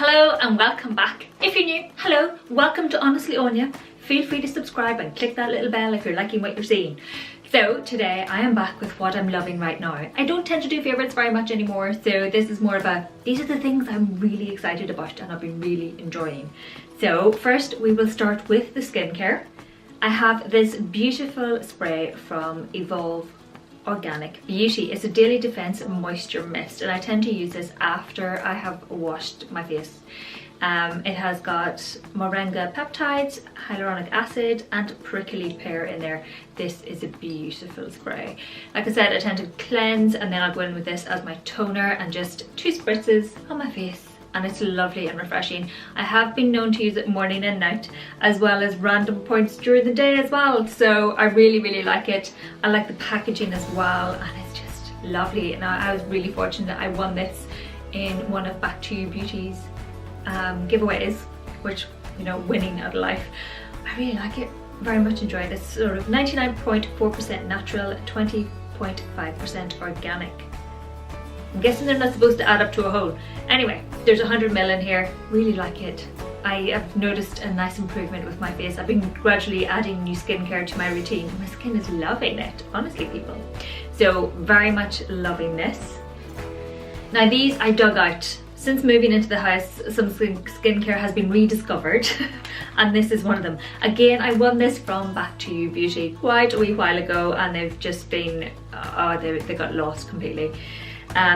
Hello and welcome back. If you're new, hello, welcome to Honestly Aine. Feel free to subscribe and click that little bell if you're liking what you're seeing. So today I am back with what I'm loving right now. I don't tend to do favourites very much anymore, so this is more of a, these are the things I'm really excited about and I've been really enjoying. So first we will start with the skincare. I have this beautiful spray from Evolve Organic Beauty. It's a daily defense moisture mist and I tend to use this after I have washed my face. It has got moringa peptides, hyaluronic acid and prickly pear in there. This is a beautiful spray. Like I said, I tend to cleanse and then I'll go in with this as my toner and just 2 spritzes on my face, and it's lovely and refreshing. I have been known to use it morning and night as well as random points during the day as well, so I really like it. I like the packaging as well and it's just lovely. And I was really fortunate I won this in one of Back to You Beauty's giveaways, which, you know, winning out of life. I really like it, very much enjoy it. It's sort of 99.4% natural, 20.5% organic. I'm guessing they're not supposed to add up to a whole. Anyway, there's 100 ml in here. Really like it. I have noticed a nice improvement with my face. I've been gradually adding new skincare to my routine. My skin is loving it, honestly, people. So very much loving this. Now these I dug out. Since moving into the house, some skincare has been rediscovered and this is one of them. Again, I won this from Back to You Beauty quite a wee while ago and they've just been, they got lost completely.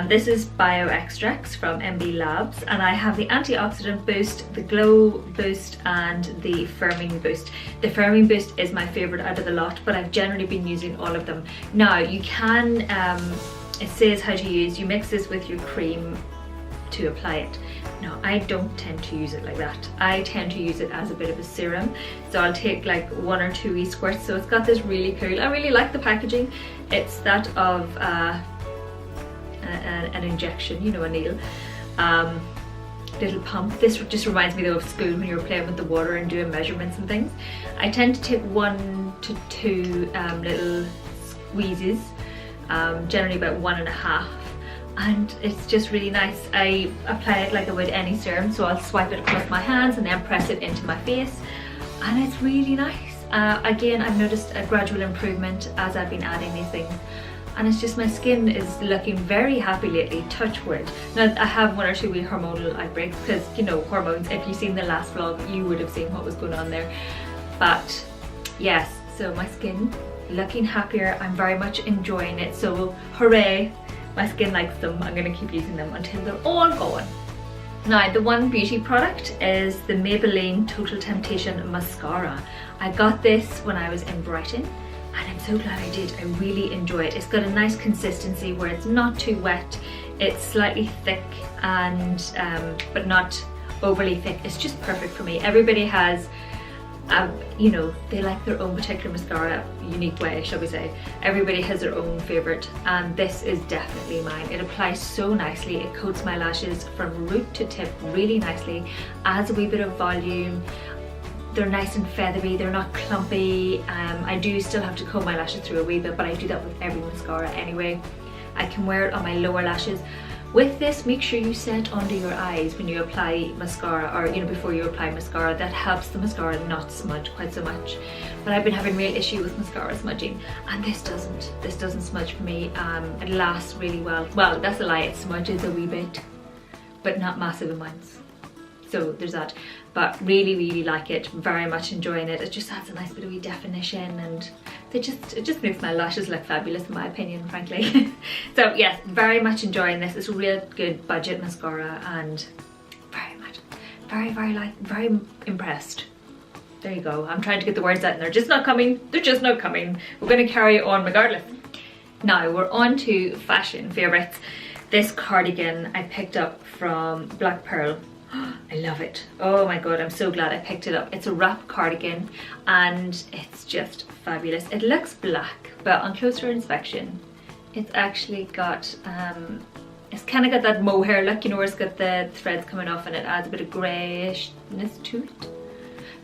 This is Bio Extracts from MB Labs and I have the Antioxidant Boost, the Glow Boost and the Firming Boost. The Firming Boost is my favourite out of the lot, but I've generally been using all of them. Now you can, it says how to use, you mix this with your cream to apply it. No, I don't tend to use it like that. I tend to use it as a bit of a serum. So I'll take like 1 or 2 wee squirts. So it's got this really cool, I really like the packaging. It's that of an injection, you know, a needle. Little pump. This just reminds me though of school when you were playing with the water and doing measurements and things. I tend to take 1 to 2 little squeezes, generally about 1.5. And it's just really nice. I apply it like I would any serum, so I'll swipe it across my hands and then press it into my face and it's really nice. Again, I've noticed a gradual improvement as I've been adding these things and it's just, my skin is looking very happy lately, touch wood. Now I have 1 or 2 wee hormonal outbreaks because, you know, hormones, if you've seen the last vlog you would have seen what was going on there. But yes, so my skin looking happier, I'm very much enjoying it, so hooray. My skin likes them. I'm going to keep using them until they're all gone. Now the one beauty product is the Maybelline Total Temptation Mascara. I got this when I was in Brighton and I'm so glad I did. I really enjoy it. It's got a nice consistency where it's not too wet. It's slightly thick and but not overly thick. It's just perfect for me. Everybody has you know, they like their own particular mascara, unique way, shall we say. Everybody has their own favourite and this is definitely mine. It applies so nicely, it coats my lashes from root to tip really nicely, adds a wee bit of volume. They're nice and feathery, they're not clumpy. I do still have to comb my lashes through a wee bit, but I do that with every mascara anyway. I can wear it on my lower lashes. With this, make sure you set under your eyes when you apply mascara, or you know, before you apply mascara. That helps the mascara not smudge quite so much. But I've been having real issue with mascara smudging and this doesn't smudge for me. It lasts really well. Well, that's a lie, it smudges a wee bit, but not massive amounts. So there's that. But really like it, very much enjoying it. It just adds a nice bit of wee definition and it just makes my lashes look fabulous in my opinion, frankly. So yes, very much enjoying this. It's a real good budget mascara and very impressed. There you go. I'm trying to get the words out and they're just not coming. They're just not coming. We're going to carry on regardless. Now we're on to fashion favourites. This cardigan I picked up from Black Pearl. I love it. Oh my god, I'm so glad I picked it up. It's a wrap cardigan and it's just fabulous. It looks black, but on closer inspection it's actually got it's kind of got that mohair look, you know, where it's got the threads coming off and it adds a bit of greyishness to it.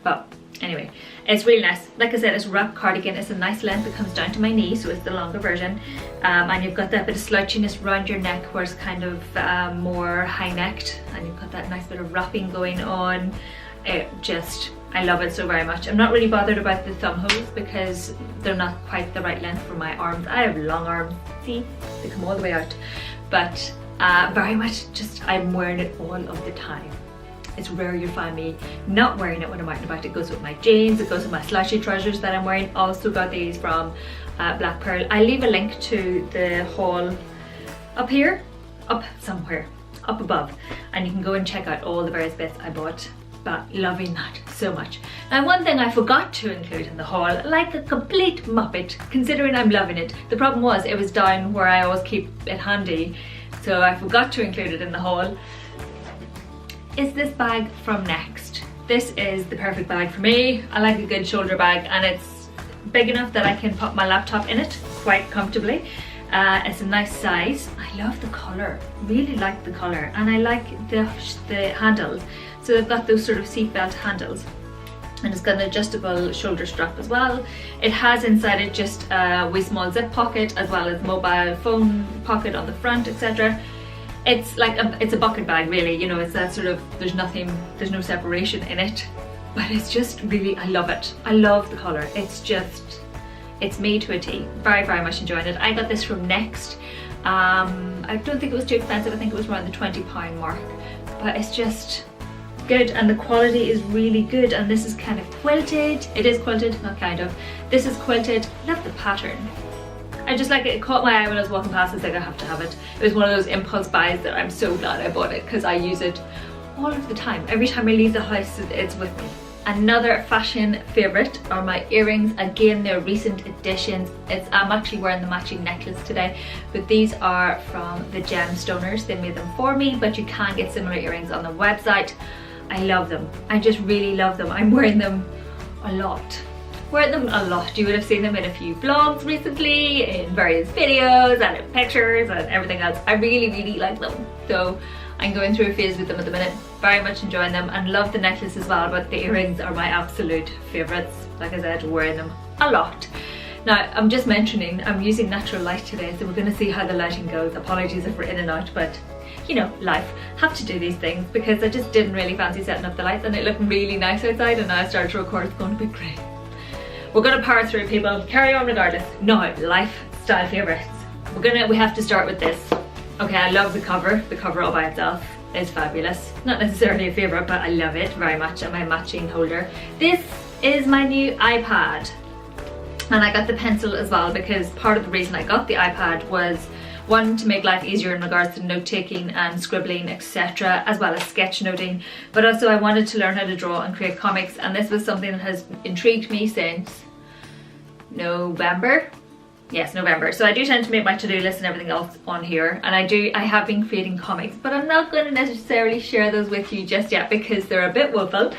But Anyway, it's really nice. Like I said, it's a wrap cardigan. It's a nice length. It comes down to my knee, so it's the longer version. And you've got that bit of slouchiness around your neck where it's kind of more high-necked, and you've got that nice bit of wrapping going on. I love it so very much. I'm not really bothered about the thumb holes because they're not quite the right length for my arms. I have long arms, see, they come all the way out. But very much just, I'm wearing it all of the time. It's rare you find me not wearing it when I'm out and about. It goes with my jeans, it goes with my slouchy trousers that I'm wearing. Also got these from Black Pearl. I leave a link to the haul up here, up somewhere, up above, and you can go and check out all the various bits I bought. But loving that so much. Now, one thing I forgot to include in the haul, like a complete muppet, considering I'm loving it. The problem was it was down where I always keep it handy, so I forgot to include it in the haul. Is this bag from Next. This is the perfect bag for me. I like a good shoulder bag, and it's big enough that I can put my laptop in it quite comfortably. It's a nice size. I love the colour, really like the colour, and I like the handles. So they've got those sort of seatbelt handles, and it's got an adjustable shoulder strap as well. It has inside it just a wee small zip pocket, as well as mobile phone pocket on the front, etc. It's like it's a bucket bag, really. You know, it's that sort of, there's no separation in it, but it's just really, I love it. I love the colour. It's made to a T. Very, very much enjoying it. I got this from Next. I don't think it was too expensive. I think it was around the £20 mark, but it's just good, and the quality is really good. And this is kind of quilted. It is quilted, not kind of. This is quilted. Love the pattern. I just like it. It caught my eye when I was walking past. I was like, I have to have it. It was one of those impulse buys that I'm so glad I bought it, because I use it all of the time. Every time I leave the house, it's with me. Another fashion favourite are my earrings. Again, they're recent additions. I'm actually wearing the matching necklace today, but these are from the Gemstoners. They made them for me, but you can get similar earrings on the website. I love them. I just really love them. I'm wearing them a lot. You would have seen them in a few vlogs recently, in various videos and in pictures and everything else. I really, really like them. So I'm going through a phase with them at the minute. Very much enjoying them, and love the necklace as well, but the earrings are my absolute favourites. Like I said, wearing them a lot. Now, I'm just mentioning I'm using natural light today, so we're going to see how the lighting goes. Apologies if we're in and out, but you know, life. Have to do these things, because I just didn't really fancy setting up the lights, and it looked really nice outside, and now I started to record. It's going to be great. We're going to power through, people. Carry on regardless. Now, lifestyle favourites. We have to start with this. Okay, I love the cover. The cover all by itself is fabulous. Not necessarily a favourite, but I love it very much, and my matching holder. This is my new iPad, and I got the pencil as well, because part of the reason I got the iPad was, one, to make life easier in regards to note taking and scribbling, etc., as well as sketchnoting, but also I wanted to learn how to draw and create comics, and this was something that has intrigued me since November. Yes, November. So I do tend to make my to-do list and everything else on here, and I have been creating comics, but I'm not going to necessarily share those with you just yet because they're a bit woeful.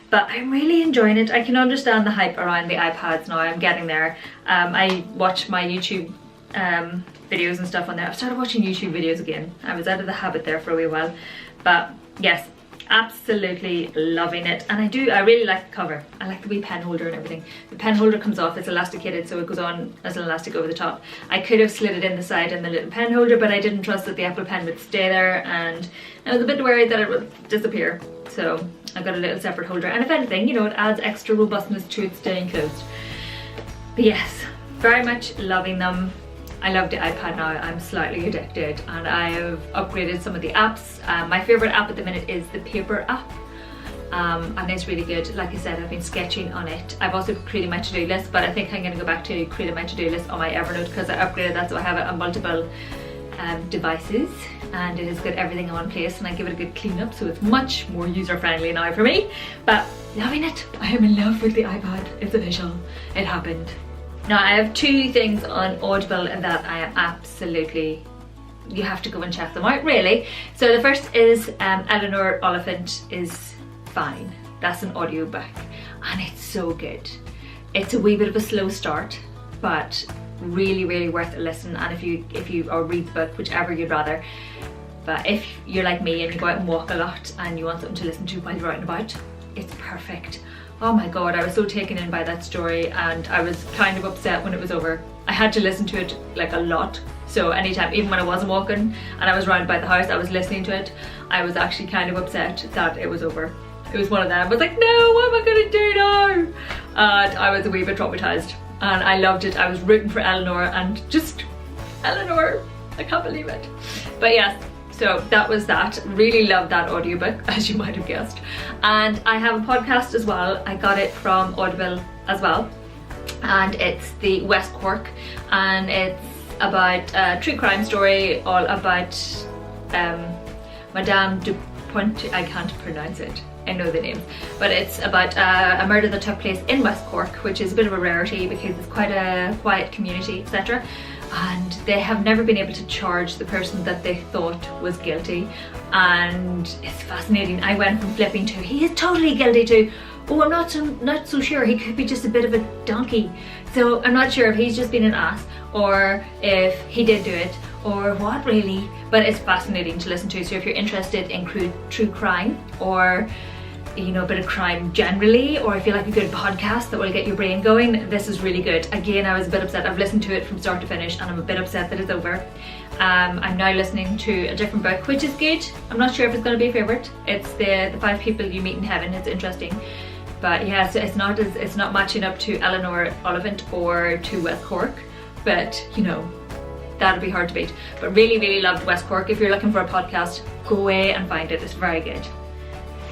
But I'm really enjoying it. I can understand the hype around the iPads now. I'm getting there. I watch my YouTube videos and stuff on there. I've started watching YouTube videos again. I was out of the habit there for a wee while, but yes, absolutely loving it. And I really like the cover. I like the wee pen holder and everything. The pen holder comes off, it's elasticated, so it goes on as an elastic over the top. I could have slid it in the side in the little pen holder, but I didn't trust that the Apple Pen would stay there, and I was a bit worried that it would disappear, so I got a little separate holder. And if anything, you know, it adds extra robustness to it staying closed. But yes, very much loving them. I love the iPad now. I'm slightly addicted, and I have upgraded some of the apps. My favourite app at the minute is the paper app, and it's really good. Like I said, I've been sketching on it. I've also created my to-do list, but I think I'm going to go back to creating my to-do list on my Evernote, because I upgraded that so I have it on multiple devices, and it has got everything in one place, and I give it a good clean up, so it's much more user-friendly now for me. But loving it. I am in love with the iPad. It's official. It happened. Now, I have two things on Audible that I am absolutely, you have to go and check them out, really. So the first is Eleanor Oliphant is Fine. That's an audiobook, and it's so good. It's a wee bit of a slow start, but really, really worth a listen. And if you or read the book, whichever you'd rather. But if you're like me and you go out and walk a lot and you want something to listen to while you're out and about, it's perfect. oh my god, I was so taken in by that story, and I was kind of upset when it was over. I had to listen to it like a lot, so anytime, even when I wasn't walking and I was round by the house, I was listening to it. I was actually kind of upset that it was over. It was one of them. I was like, no, what am I gonna do now? And I was a wee bit traumatized, and I loved it. I was rooting for Eleanor, and just Eleanor, I can't believe it. But yes, so that was that. Really loved that audiobook, as you might have guessed. And I have a podcast as well. I got it from Audible as well, and it's the West Cork, and it's about a true crime story, all about Madame Duponte. I can't pronounce it, I know the names, but it's about a murder that took place in West Cork, which is a bit of a rarity because it's quite a quiet community, etc. And they have never been able to charge the person that they thought was guilty, and it's fascinating. I went from flipping to he is totally guilty to, oh, I'm not so sure, he could be just a bit of a donkey. So I'm not sure if he's just been an ass or if he did do it or what really, but it's fascinating to listen to. So if you're interested in true crime, or you know, a bit of crime generally, or if you like a good podcast that will get your brain going, this is really good. Again, I was a bit upset. I've listened to it from start to finish and I'm a bit upset that it's over. I'm now listening to a different book, which is good. I'm not sure if it's going to be a favourite. It's the 5 People You Meet in Heaven. It's interesting. But yeah, so it's not matching up to Eleanor Oliphant or to West Cork, but you know, that'd be hard to beat. But really loved West Cork. If you're looking for a podcast, go away and find it. It's very good.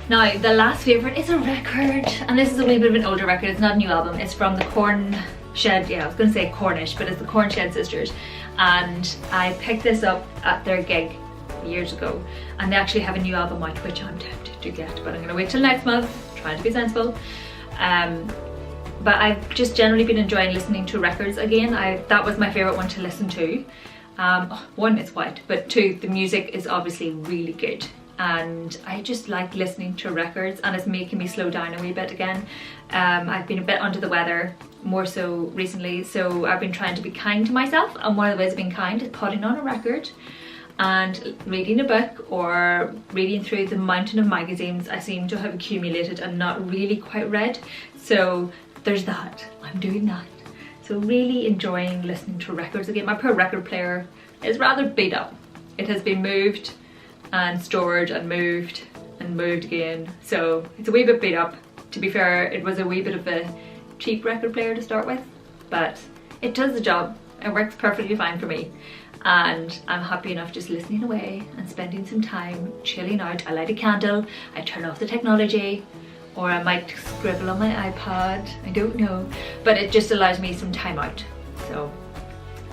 Now, the last favourite is a record, and this is a wee bit of an older record. It's not a new album. It's from the Corn Shed, yeah, I was going to say Cornish, but it's the Corn Shed Sisters, and I picked this up at their gig years ago, and they actually have a new album out, which I'm tempted to get, but I'm going to wait till next month, trying to be sensible. But I've just generally been enjoying listening to records again. That was my favourite one to listen to. One, it's white, but two, the music is obviously really good. And I just like listening to records, and it's making me slow down a wee bit again. I've been a bit under the weather, more so recently, so I've been trying to be kind to myself, and one of the ways of being kind is putting on a record and reading a book, or reading through the mountain of magazines I seem to have accumulated and not really quite read. So there's that, I'm doing that. So really enjoying listening to records again. My poor record player is rather beat up. It has been moved and stored and moved again, so it's a wee bit beat up. To be fair, it was a wee bit of a cheap record player to start with, but it does the job. It works perfectly fine for me, and I'm happy enough just listening away and spending some time chilling out. I light a candle, I turn off the technology, or I might scribble on my iPad, I don't know, but it just allows me some time out. So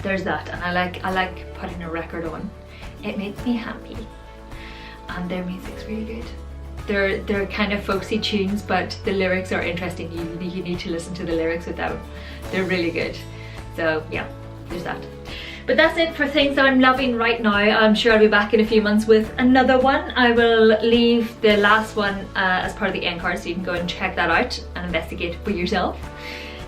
there's that, and I like putting a record on. It makes me happy. And their music's really good. They're kind of folksy tunes, but the lyrics are interesting. You need to listen to the lyrics with them. They're really good. So yeah, there's that. But that's it for things that I'm loving right now. I'm sure I'll be back in a few months with another one. I will leave the last one as part of the end card, so you can go and check that out and investigate for yourself.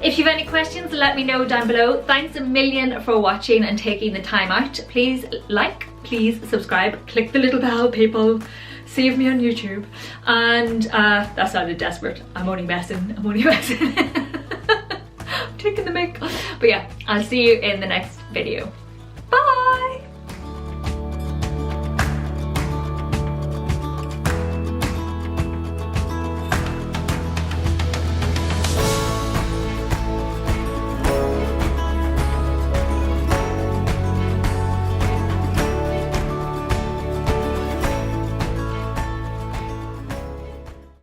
If you have any questions, let me know down below. Thanks a million for watching and taking the time out. Please like, please subscribe, click the little bell, people. Save me on YouTube. And that sounded desperate. I'm only messing. I'm taking the mic. But yeah, I'll see you in the next video.